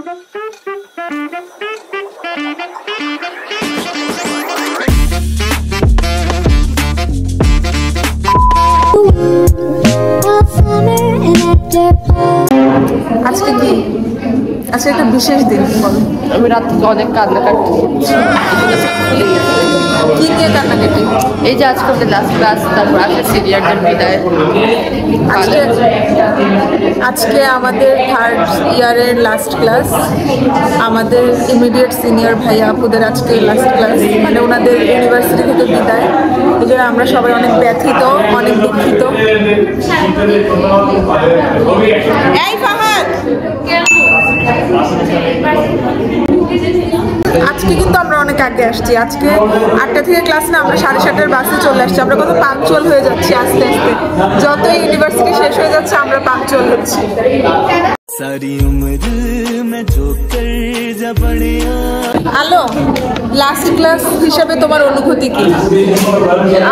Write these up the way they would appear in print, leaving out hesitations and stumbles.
আজকে কি আজকে একটা বিশেষ দিন বলো। আমি রাত থেকে অনেক কান্নাকাটি কি নিয়ে কান্নাকাটি? এই যে আজকে আমাদের লাস্ট ক্লাস, তারপর আসলে সিনিয়রদের বিদায়। আজকে আমাদের থার্ড ইয়ারের লাস্ট ক্লাস, আমাদের ইমিডিয়েট সিনিয়র ভাইয়া আপুদের আজকে লাস্ট ক্লাস, মানে ওনাদের ইউনিভার্সিটি থেকে বিদায়। এই জন্য আমরা সবাই অনেক ব্যথিত, অনেক দুঃখিত। এই ফাহাদ, আজকে কিন্তু আমরা অনেক আগে আসছি। আজকে 8টা থেকে ক্লাস না, আমরা 7:30টার বাসে চলে আসছি। আমরা কত পাংচুয়াল হয়ে যাচ্ছি আস্তে আস্তে। যতই ইউনিভার্সিটি শেষ হয়ে যাচ্ছে আমরা পাংচুয়াল হচ্ছি। হ্যালো, লাস্ট ক্লাস হিসাবে তোমার অনুভূতি কি?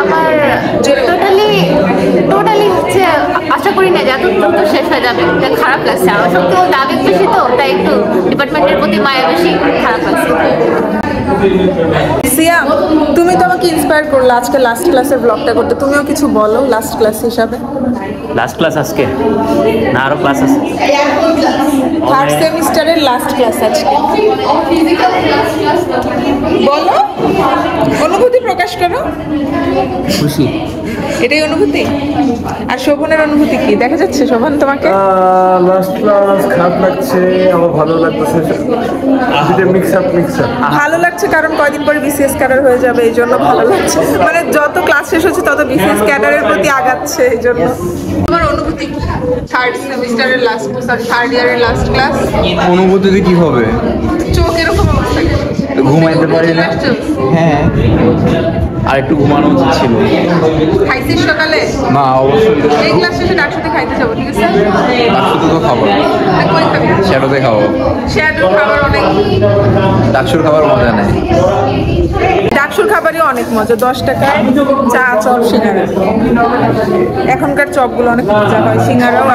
আমার টোটালি হচ্ছে আশা করি না যে এত দ্রুত শেষ হয়ে যাবে, খারাপ লাগছে। আমার সত্যি বলতে আবেগ বেশি, তো তাই একটু ডিপার্টমেন্টের প্রতি মায়া বেশি, খারাপ লাগছে। সিয়া, তুমি তো আমাকে ইন্সপায়ার করলে আজকে লাস্ট ক্লাসের ব্লগটা করতে। তুমিও কিছু বলো লাস্ট ক্লাস হিসাবে। লাস্ট ক্লাস আজকে না আরো ক্লাস আছে? থার্ড সেমিস্টারের লাস্ট ক্লাস আজকে। বলো, অনুভূতি প্রকাশ করো। খুশি, এটাই অনুভূতি। আর শোভনের অনুভূতি কি? দেখা যাচ্ছে শোভন তোমাকে? লাস্ট ক্লাস খারাপ লাগছে, আমার ভালো লাগতেছে। ভালো লাগছে কারণ কয়দিন পরে বিসিএস ক্যাডার হয়ে যাবে, এই জন্য ভালো লাগছে। মানে যত ক্লাস শেষ হচ্ছে তত বিসিএস ক্যাডারের প্রতি আগাচ্ছে, এই জন্য। তোমার অনুভূতি থার্ড সেমিস্টারের লাস্ট, সরি থার্ড ইয়ারের লাস্ট ক্লাস? অনুভূতিতে কি হবে? চোখ এরকম অবস্থা, ঘুমাইতে পারি না। হ্যাঁ, আর একটু ঘুমানো উচিত ছিল। খাইছিস সকালে? না, অবশ্যই এই ক্লাস শেষে ডাকসুতে খাইতে যাবো, ঠিক আছে? ডাকসুতে তো খাবো, কই খাবি? শ্যাডোতে খাবো। শ্যাডোর খাবার অনেক, ডাকসুর খাবার মজা নেই। ডাকসুর খাবারই অনেক মজা। 10 টাকায় চা, চপ, সিঙ্গারা। এখনকার চপগুলো অনেক মজা হয়, সিঙ্গারাও।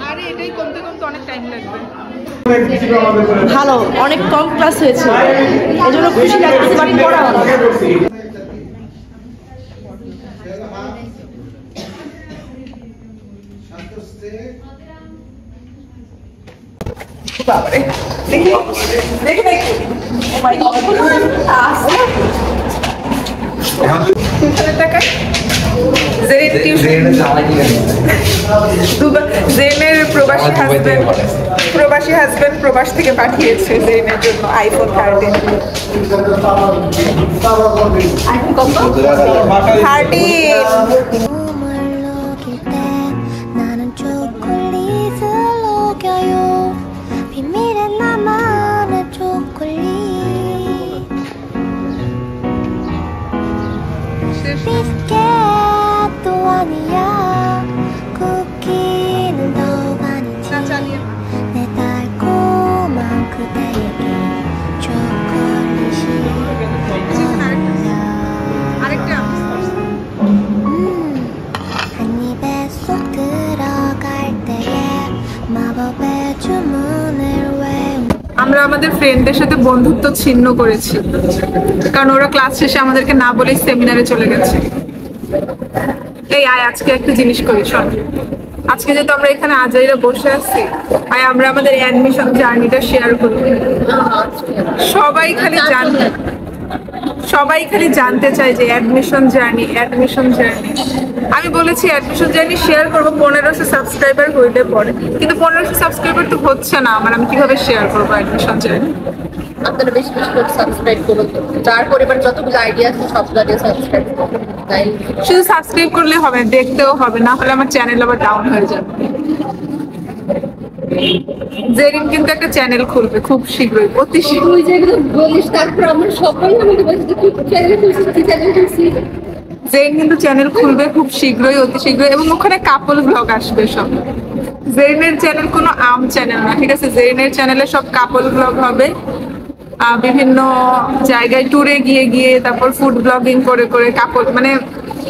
আর এটাই কমতে কমতে অনেক টাইম লাগবে। ভালো, অনেক কম ক্লাস হয়েছে, এই জন্য খুশি লাগছে, বাট পড়া বাবারে, দেখি দেখি দেখি। ও মাই গড, টাকায় জেনের প্রবাসী হাজবেন্ড প্রবাস থেকে পাঠিয়েছে জেনের জন্য আইফোন 13। আমরা আমাদের ফ্রেন্ডদের সাথে বন্ধুত্ব ছিন্ন করেছি, কারণ ওরা ক্লাস শেষে আমাদেরকে না বলেই সেমিনারে চলে গেছে। এই আয়, আজকে একটা জিনিস করি, শোন। আজকে যেহেতু আমরা এখানে আজাইরা বসে আছি, আয় আমরা আমাদের অ্যাডমিশন জার্নিটা শেয়ার করব। সবাই খালি জানতে চায় যে অ্যাডমিশন জার্নি। আমি বলেছি অ্যাডমিশন জার্নি শেয়ার করবো 1500 সাবস্ক্রাইবার হইলে পরে, কিন্তু 1500 সাবস্ক্রাইবার তো হচ্ছে না আমার। আমি কিভাবে শেয়ার করবো অ্যাডমিশন জার্নি? আপনারা বেশি বেশি করে সাবস্ক্রাইব করুন, যার পরিবার যতগুলো আইডিয়া আছে সবগুলো সাবস্ক্রাইব করুন। শুধু সাবস্ক্রাইব করলে হবে, দেখতেও হবে, না হলে আমার চ্যানেল আবার ডাউন হয়ে যাবে। জেরিন কিন্তু একটা চ্যানেল খুলবে খুব শীঘ্রই, অতি শীঘ্রই। বলিস, তারপর আমরা সবাই আমাকে বলছি যে তুই চ্যানেল খুলছিস। জেরিন কিন্তু চ্যানেল খুলবে খুব শীঘ্রই, অতি শীঘ্রই, এবং ওখানে কাপল ব্লগ আসবে সব। জেরিনের চ্যানেল কোনো আম চ্যানেল না, ঠিক আছে? জেরিনের চ্যানেলে সব কাপল ব্লগ হবে, বিভিন্ন জায়গায় ট্যুরে গিয়ে গিয়ে, তারপর ফুড ব্লগিং করে করে, কাপল মানে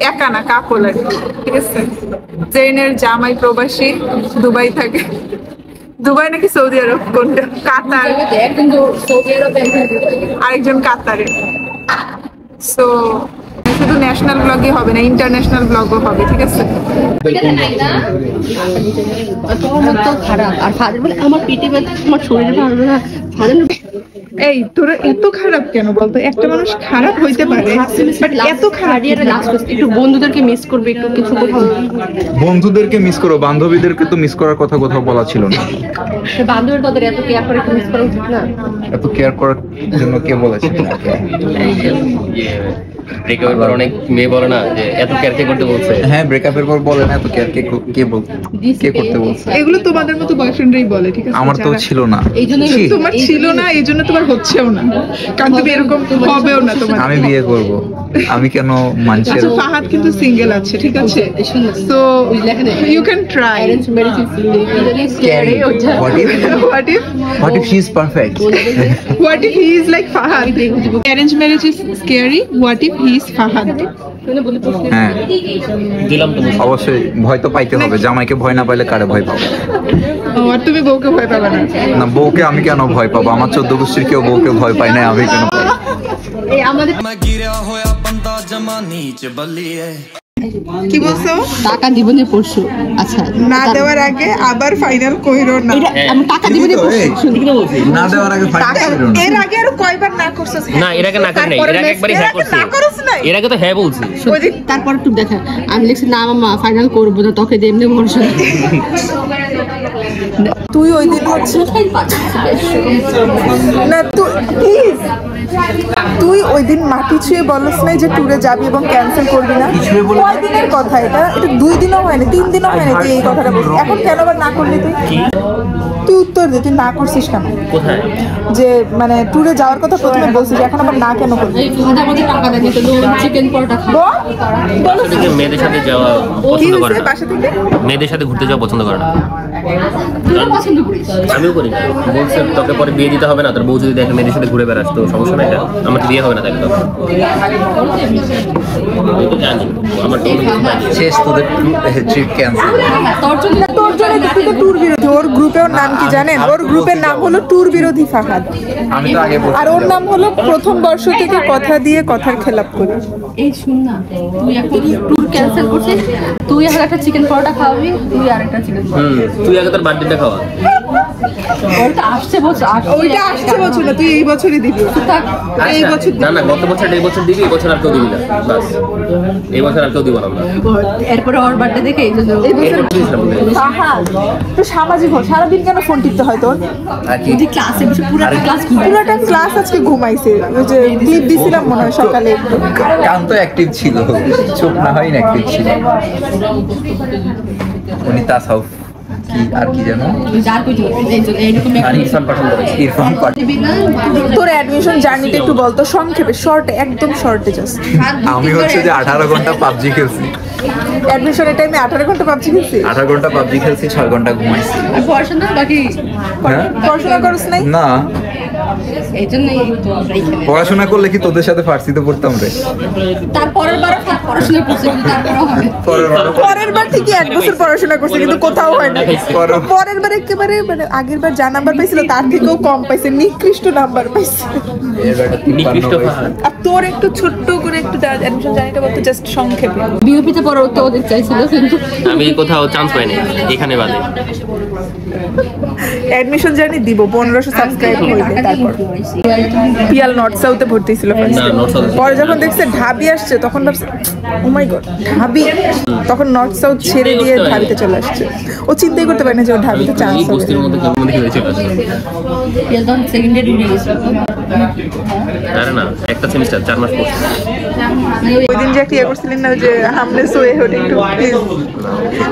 একা না, কাপল আর কি, ঠিক আছে? জেরিনের জামাই প্রবাসী, দুবাই থাকে। দুবাই নাকি সৌদি আরব, কোনটা? কাতার, আরেকজন কাতারে। সো শুধু ন্যাশনাল ব্লগই হবে না, ইন্টারন্যাশনাল ব্লগও হবে, ঠিক আছে? তো খারাপ আর ফাদার বলে আমার পেটে ব্যথা, আমার শরীরে ভালো না। ফাদার এই তোর এত খারাপ কেন বলতো? একটা মানুষ খারাপ হইতে পারে, বাট এত খারাপ একটু বন্ধুদেরকে মিস করবে, একটু কিছু কোথাও বন্ধুদেরকে মিস করো, বান্ধবীদেরকে তো মিস করার কথা কোথাও বলা ছিল না। বান্ধবীর তাদের এত কেয়ার করে মিস করা উচিত না। এত কেয়ার করার জন্য কে বলেছে? ব্রেকআপের পর অনেক মেয়ে বলে না যে এত কেয়ার কে করতে বলছে। হ্যাঁ, ব্রেকআপের পর বলে না এত কেয়ার কে করতে বলছে। এগুলো তোমাদের মতো বয়ফ্রেন্ডরাই বলে, ঠিক আছে? আমার তো ছিল না। তোমার ছিল না, এই জন্য তোমার হচ্ছেও না, কারণ তুমি এরকম হবেও না। তোমার আমি বিয়ে করব, আমি কেন মানুষের। আচ্ছা, ফাহাদ কিন্তু সিঙ্গেল আছে, ঠিক আছে? So you can try. What if she is perfect? What if he is like Fahad? Arranged marriage is scary. What if he is Fahad? হ্যাঁ, দিলাম তো অবশ্যই ভয় তো পাইতে হবে। জামাইকে ভয় না পাইলে কারে ভয় পাবো? আর তুমি বউকে ভয় পাবে না? না, বউকে আমি কেন ভয় পাবো? আমার 14 গোষ্ঠীর কেউ বউকে ভয় পায় না, আমি কেন পাই? কি বলছো? টাকা দিবনে পড়ছো। আচ্ছা, না দেওয়ার আগে আবার ফাইনাল কইরো না। আমি টাকা দিবনে পড়ছো। না দেওয়ার আগে ফাইনাল করো না। এর আগে আর কয়বার না করছস? না, এর আগে না করি নাই, এর আগে একবারই হ্যাঁ করছি। না করছ না? এর আগে তো হ্যাঁ বলছি। তারপর একটু দেখা আমি লিখছি না মামা ফাইনাল করবো না, তোকে এমনি ভরসা। তুই ওই দিন হচ্ছে না, প্লিজ, তুই ওই দিন মাটি ছুঁয়ে বলস নাই যে ট্যুরে যাবি এবং ক্যান্সেল করবি না? কয় দিনের কথা এটা? এটা 2 দিনও হয়নি, 3 দিনও হয়নি তুই এই কথাটা বলছিস। এখন কেন আবার না করলি? তুই উত্তর দে, তুই না করছিস কেন? কোথায়? যে মানে ট্যুরে যাওয়ার কথা প্রথমে বলছিস, এখন আবার না কেন করলি? টাকা দেয় চিকেন পরোটা বল থেকে মেয়েদের সাথে যাওয়া কি পছন্দ করে হয়েছে না। বাসা থেকে? মেয়েদের সাথে ঘুরতে যাওয়া পছন্দ করে না। পছন্দ করিস। আমিও করি না। বলছে তোকে পরে বিয়ে দিতে হবে না, তোর বউ যদি দেখে মেয়েদের সাথে ঘুরে বেড়াস তো সমস্যা নাই, আমার বিয়ে হবে না তাহলে তো। আমি তো জানি আমার শেষ তোদের ট্রিপ ক্যান্সেল। তোর জন্য তুই তো ট্যুর বিরোধী। ওর গ্রুপের নাম কি জানেন? ওর গ্রুপের নাম হলো ট্যুর বিরোধী ফাহাদ। আমি তো আগে আর ওর নাম হলো প্রথম বর্ষ থেকে কথা দিয়ে কথার খেলাপ করি। এই শুন না, তুই একটা ট্যুর ক্যান্সেল করছিস, তুই এখন একটা চিকেন পরোটা খাওয়াবি, তুই আরেকটা চিকেন পরোটা। তুই আগে তোর বার্থডেটা খাওয়া। ওইটা আসছে বছর, ওইটা আসছে বছর না, তুই এই বছরই দিবি। এই বছর না না, গত বছর এই বছর দিবি, এই বছর আর কেউ দিবি না, বাস এই বছর আর কেউ দিব না আমরা। এরপরে ওর বার্থডে দেখে এই জন্য এরপর দিস না বলে। ফাহাদ তো সামাজিক হয়, সারাদিন কেন ফোন টিপতে হয় তোর? যদি ক্লাসে বসে পুরোটা ক্লাস পুরোটা ক্লাস আজকে ঘুমাইছে। ওই যে ক্লিপ দিছিলাম মনে হয় সকালে। কান তো অ্যাক্টিভ ছিল, চোখ না হয় অ্যাক্টিভ ছিল। উনি তাসাউফ কি আর কি জানো? যার কই এইরকম আর ইরফান পছন্দ করে। ইরফান পাঠিয়ে। তোর অ্যাডমিশন জার্নিটা একটু বলতো সংক্ষেপে, শর্টে, একদম শর্টে জাস্ট। আমি হচ্ছে যে 18 ঘন্টা পাবজি খেলছি। অ্যাডমিশনের টাইমে 18 ঘন্টা পাবজি খেলছি। 18 ঘন্টা পাবজি খেলছি, 6 ঘন্টা ঘুমাইছি। পড়াশোনা বাকি হ্যাঁ? পড়াশোনা করছ নাই? না, এই জন্যই তো আমরা এখানে। পড়াশোনা করলে কি তোদের সাথে ফার্সিতে পড়তাম রে? তারপরের বার পড়াশোনা করছে, তারপরেও হবে। পরের বার ঠিকই 1 বছর পড়াশোনা করছে, কিন্তু কোথাও হয় না। পরের বার একেবারে মানে আগের বার যা নাম্বার পাইছিল তার থেকেও কম পাইছে, নিকৃষ্ট নাম্বার পাইছে। নিকৃষ্ট ফাহাদ। আর তোর একটু ছোট্ট করে একটু অ্যাডমিশন জার্নিটা বলতে, জাস্ট সংক্ষেপে। বিউপিতে পড়াও তো ওদের চাইছিল, কিন্তু আমি কোথাও চান্স পাইনি, এখানে বাদে। অ্যাডমিশন জার্নি দিব 1500 সাবস্ক্রাইব হইলে। তারপর পিয়াল নর্থ সাউথে ভর্তি ছিল না, নর্থ সাউথে। পরে যখন দেখছে ঢাবি আসছে তখন ভাবছে ও মাই গড ঢাবি, তখন নর্থ সাউথ ছেড়ে দিয়ে ঢাবিতে চলে আসছে। ও চিন্তাই করতে পারে না যে ওর ঢাবিতে চান্স এই হবে। বস্তির মধ্যে কেমন মধ্যে হয়েছে তখন সেকেন্ড ইয়ার ঢুকে গেছিল। আরে না, একটা সেমিস্টার 4 মাস পড়ছে। ওই দিন যে একটা ইয়ে করছিলেন না যে হামলে সোয়ে ওটা একটু প্লিজ,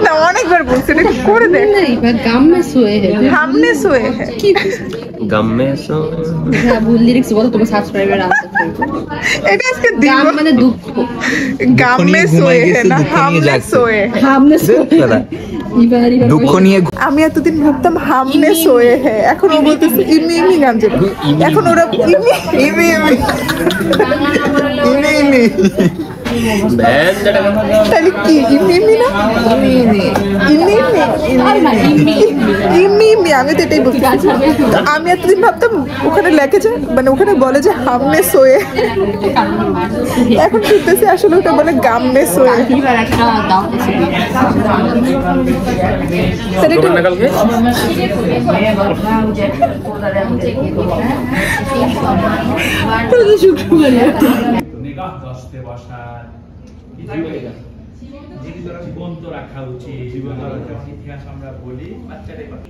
না অনেকবার বলছি এটা একটু করে দেখ। नहीं पर गांव में सोए हैं। হামলে সোয়ে হ্যাঁ কি গাম্মে সো ভুল লিরিক্স বলো, তোমার সাবস্ক্রাইবার আছে। এটা আজকে গাম দিব। মানে দুঃখ, গাম মে সোয়ে হ্যাঁ না, হামলে সোয়ে হ্যাঁ। हमने सोए দুঃখ নিয়ে আমি এতদিন ভাবতাম হামনে সোয়ে হ্যাঁ, এখন ও বলতেছে ইমি ইমি গান যেটা, এখন ওরা ইমি ইমি ইমি ইমি ইমি ব্যান যেটা কথা তাহলে কি ইমি ইমি না ইমি ইমি ইমি ইমি ইমি ইমি আমি তো এটাই বলছি। তো আমি এতদিন ভাবতাম ওখানে লেখেছে মানে ওখানে বলে যে হামনে সোয়ে, এখন শুনতেছি আসলে ওটা বলে গামনে সোয়ে। এবার একটা দাও তাহলে করবেন না কালকে নিগাহ দশতে বসার জীবন্ত রাখা উচিত, জীবন্ত রাখার ইতিহাস আমরা বলি বাচ্চাটাই পারে।